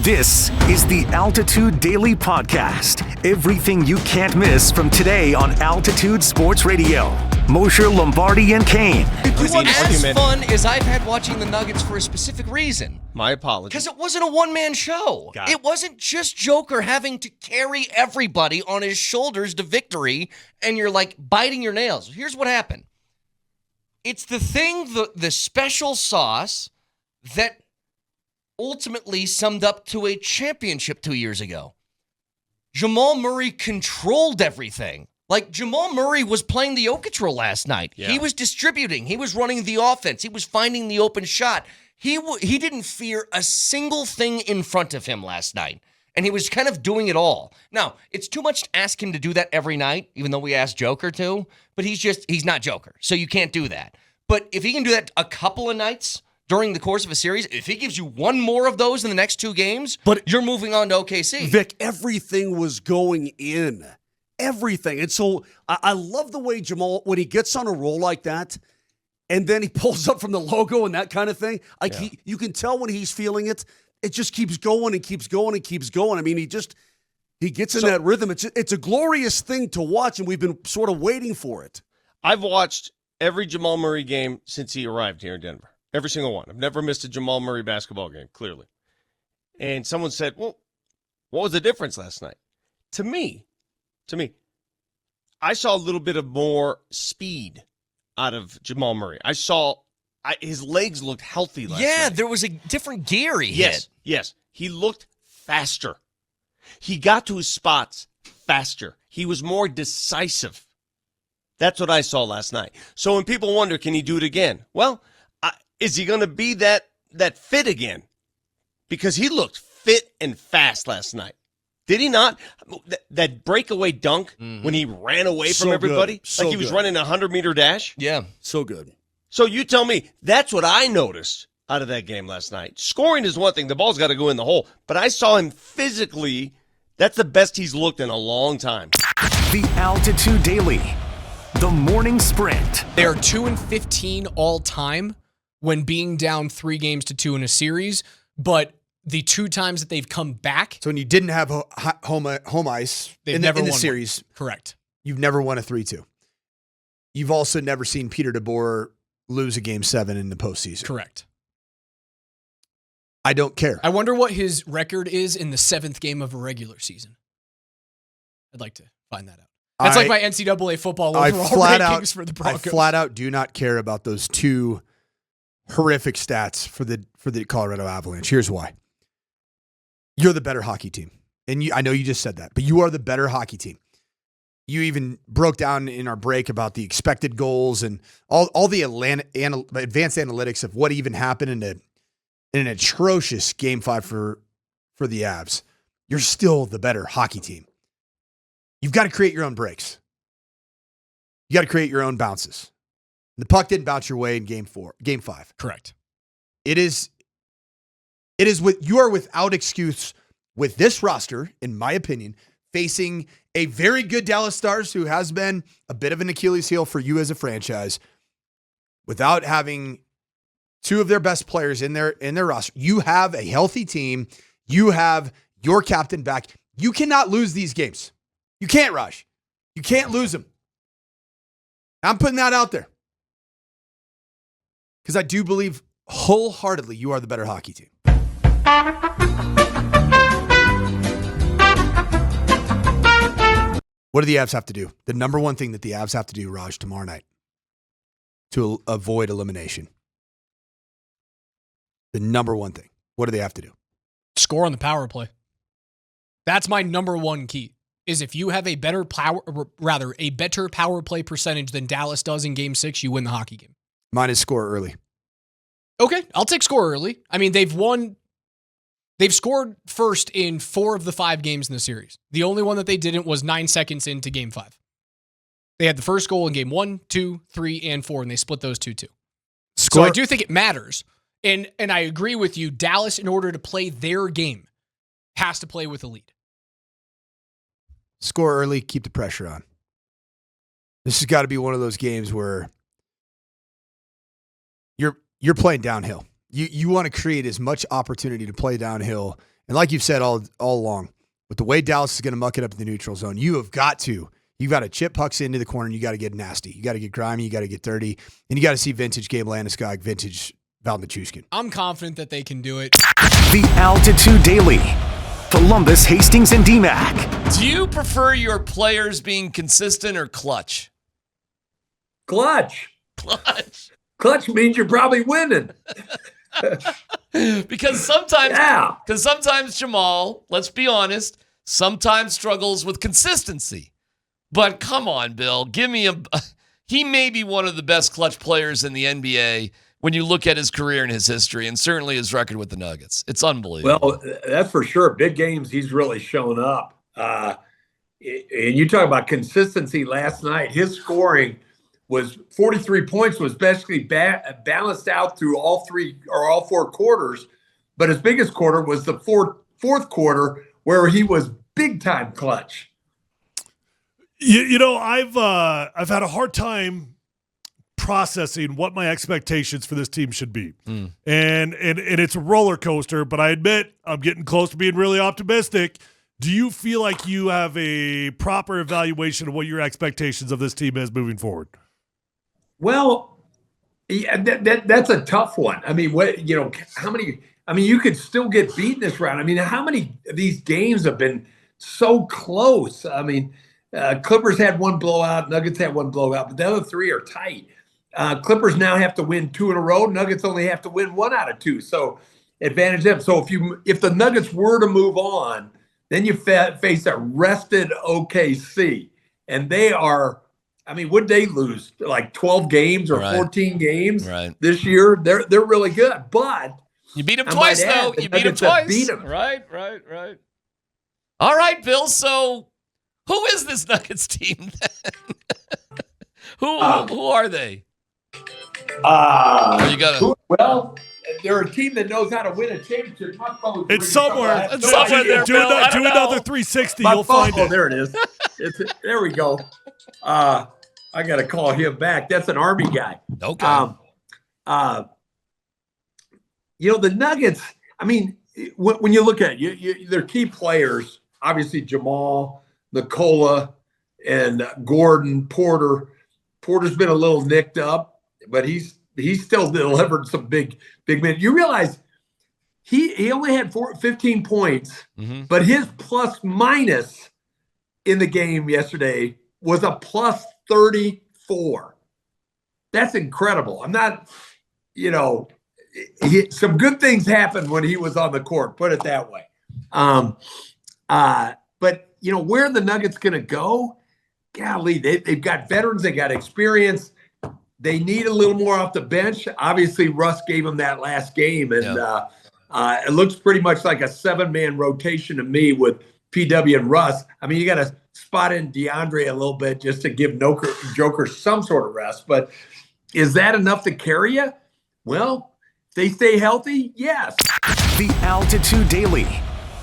This is the Altitude Daily Podcast. Everything you can't miss from today on Altitude Sports Radio. Mosher, Lombardi, and Kane. It was as fun as I've had watching the Nuggets for a specific reason. My apologies. Because it wasn't a one-man show. It wasn't just Joker having to carry everybody on his shoulders to victory, and you're like biting your nails. Here's what happened. It's the thing, the special sauce that ultimately summed up to a championship 2 years ago. Jamal Murray controlled everything. Like, Jamal Murray was playing the Jokic role last night. Yeah. He was distributing. He was running the offense. He was finding the open shot. He didn't fear a single thing in front of him last night, and he was kind of doing it all. Now, it's too much to ask him to do that every night, even though we asked Joker to, but he's not Joker, so you can't do that. But if he can do that a couple of nights during the course of a series, if he gives you one more of those in the next two games, but you're moving on to OKC. Vic, everything was going in. Everything. And so I love the way Jamal, when he gets on a roll like that, and then he pulls up from the logo and that kind of thing, you can tell when he's feeling it. It just keeps going and keeps going and keeps going. I mean, he gets in that rhythm. It's a glorious thing to watch, and we've been sort of waiting for it. I've watched every Jamal Murray game since he arrived here in Denver. Every single one. I've never missed a Jamal Murray basketball game, clearly. And someone said, well, what was the difference last night? To me, I saw a little bit of more speed out of Jamal Murray. His legs looked healthy last night. Yeah, there was a different gear he hit. Yes. He looked faster. He got to his spots faster. He was more decisive. That's what I saw last night. So when people wonder, can he do it again? Well, is he going to be that fit again? Because he looked fit and fast last night. Did he not? That breakaway dunk when he ran away from everybody? Like he was running a 100-meter dash? Yeah. So good. So you tell me, that's what I noticed out of that game last night. Scoring is one thing. The ball's got to go in the hole. But I saw him physically. That's the best he's looked in a long time. The Altitude Daily. The Morning Sprint. They are 2-15 all time when being down 3-2 in a series, but the two times that they've come back. So when you didn't have home ice in the series. Correct. You've never won a 3-2. You've also never seen Peter DeBoer lose a Game 7 in the postseason. Correct. I don't care. I wonder what his record is in the 7th game of a regular season. I'd like to find that out. That's like my NCAA football overall rankings for the Broncos. I flat out do not care about those two horrific stats for the Colorado Avalanche. Here's why. You're the better hockey team. And I know you just said that, but you are the better hockey team. You even broke down in our break about the expected goals and all the advanced analytics of what even happened in an atrocious Game 5 for the Avs. You're still the better hockey team. You've got to create your own breaks. You got to create your own bounces. The puck didn't bounce your way in Game 5. Correct. It is you are without excuse with this roster, in my opinion, facing a very good Dallas Stars who has been a bit of an Achilles heel for you as a franchise. Without having two of their best players in their roster, you have a healthy team. You have your captain back. You cannot lose these games. You can't, Raj. You can't lose them. I'm putting that out there because I do believe wholeheartedly you are the better hockey team. What do the Avs have to do? The number one thing that the Avs have to do, Raj, tomorrow night to avoid elimination. The number one thing. What do they have to do? Score on the power play. That's my number one key. Is if you have a better power play percentage than Dallas does in Game 6, you win the hockey game. Mine is score early. Okay, I'll take score early. I mean, they've scored first in 4 of the 5 games in the series. The only one that they didn't was 9 seconds into Game 5. They had the first goal in Game 1, 2, 3, and 4, and they split those 2-2. So I do think it matters. And I agree with you. Dallas, in order to play their game, has to play with a lead. Score early, keep the pressure on. This has got to be one of those games where you're playing downhill. You want to create as much opportunity to play downhill And like you've said all along, with the way Dallas is going to muck it up in the neutral zone, you've got to chip pucks into the corner and you got to get nasty. You got to get grimy, you got to get dirty, and you got to see vintage Gabe Landeskog, vintage Val Nichushkin. I'm confident that they can do it. The Altitude Daily. Columbus, Hastings, and DMAC. Do you prefer your players being consistent or clutch? Clutch. Clutch. Clutch means you're probably winning. Because sometimes Jamal, let's be honest, sometimes struggles with consistency. But come on, Bill, give me he may be one of the best clutch players in the NBA when you look at his career and his history, and certainly his record with the Nuggets. It's unbelievable. Well, that's for sure. Big games, he's really shown up. And you talk about consistency last night. His scoring was 43 points, was basically balanced out through all four quarters. But his biggest quarter was the fourth quarter, where he was big time clutch. You know, I've had a hard time processing what my expectations for this team should be. And it's a roller coaster, but I admit I'm getting close to being really optimistic. Do you feel like you have a proper evaluation of what your expectations of this team is moving forward? Well, yeah, that's a tough one. I mean, how many? I mean, you could still get beaten this round. I mean, how many of these games have been so close? I mean, Clippers had one blowout, Nuggets had one blowout, but the other three are tight. Clippers now have to win 2 in a row. Nuggets only have to win 1 out of 2. So advantage them. So if the Nuggets were to move on, then you face a rested OKC, and they are. I mean, would they lose like 12 games or 14 games this year? They're really good, but you beat them twice, though. You beat them twice. Beat them. Right. All right, Bill. So who is this Nuggets team then? Who are they? Well, they're a team that knows how to win a championship. It's somewhere. It's somewhere there. Do another 360. You'll find it. There it is. There we go. I got to call him back. That's an Army guy. Okay. The Nuggets, I mean, when you look at it, their key players, obviously Jamal, Nikola, and Gordon, Porter. Porter's been a little nicked up, but he's still delivered some big minutes. You realize he only had 15 points, but his plus minus in the game yesterday was a plus 34. That's incredible. I'm not, some good things happened when he was on the court, put it that way. But where are the Nuggets going to go? Golly, they've got veterans, they got experience. They need a little more off the bench. Obviously, Russ gave them that last game, and it looks pretty much like a 7-man rotation to me with PW and Russ. I mean, you got to spot in DeAndre a little bit just to give Joker some sort of rest. But is that enough to carry you? Well, if they stay healthy, yes. The Altitude Daily.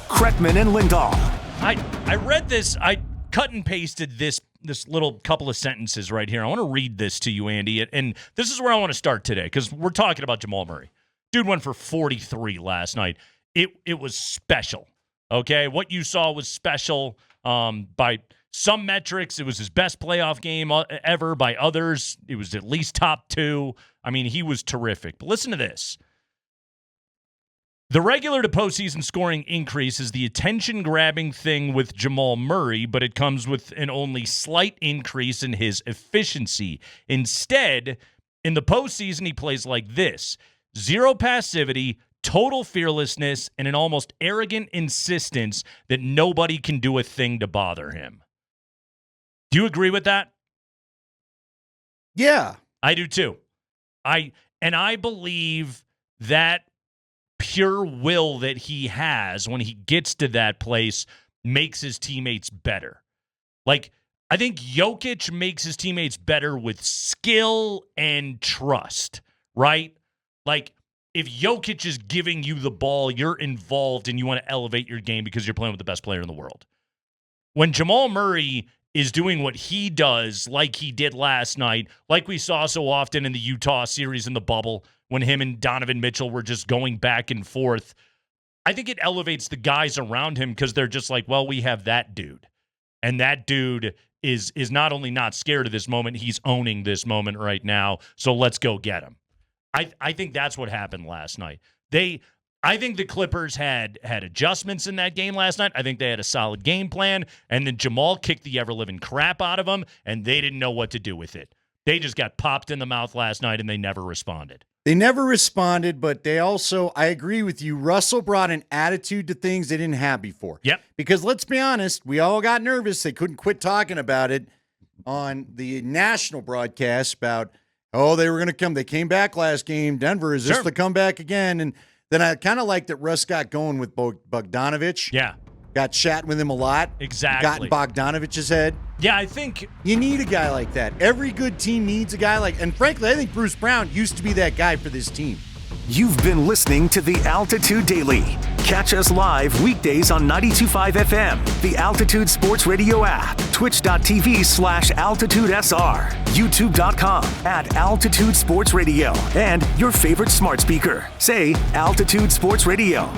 Kretman and Lindahl. I read this. I cut and pasted this little couple of sentences right here. I want to read this to you, Andy. And this is where I want to start today because we're talking about Jamal Murray. Dude went for 43 last night. It was special. Okay, what you saw was special. By some metrics, it was his best playoff game ever. By others, it was at least top 2. I mean, he was terrific. But listen to this. The regular to postseason scoring increase is the attention-grabbing thing with Jamal Murray, but it comes with an only slight increase in his efficiency. Instead, in the postseason, he plays like this. 0 passivity, total fearlessness, and an almost arrogant insistence that nobody can do a thing to bother him. Do you agree with that? Yeah. I do too. I believe that pure will that he has when he gets to that place makes his teammates better. Like, I think Jokic makes his teammates better with skill and trust, right? Like, if Jokic is giving you the ball, you're involved and you want to elevate your game because you're playing with the best player in the world. When Jamal Murray is doing what he does, like he did last night, like we saw so often in the Utah series in the bubble, when him and Donovan Mitchell were just going back and forth, I think it elevates the guys around him because they're just like, well, we have that dude. And that dude is not only not scared of this moment, he's owning this moment right now. So let's go get him. I think that's what happened last night. I think the Clippers had adjustments in that game last night. I think they had a solid game plan. And then Jamal kicked the ever-living crap out of them, and they didn't know what to do with it. They just got popped in the mouth last night, and they never responded. They never responded, but they also, I agree with you, Russell brought an attitude to things they didn't have before. Yep. Because let's be honest, we all got nervous. They couldn't quit talking about it on the national broadcast about, they were going to come. They came back last game. Denver, is this the comeback again? And then I kind of like that Russ got going with Bogdanovich. Yeah. Got chatting with him a lot. Exactly. Got in Bogdanovich's head. Yeah, I think you need a guy like that. Every good team needs a guy like, and frankly, I think Bruce Brown used to be that guy for this team. You've been listening to the Altitude Daily. Catch us live weekdays on 92.5 FM, the Altitude Sports Radio app, twitch.tv/AltitudeSR, youtube.com/Altitude Sports Radio, and your favorite smart speaker. Say Altitude Sports Radio.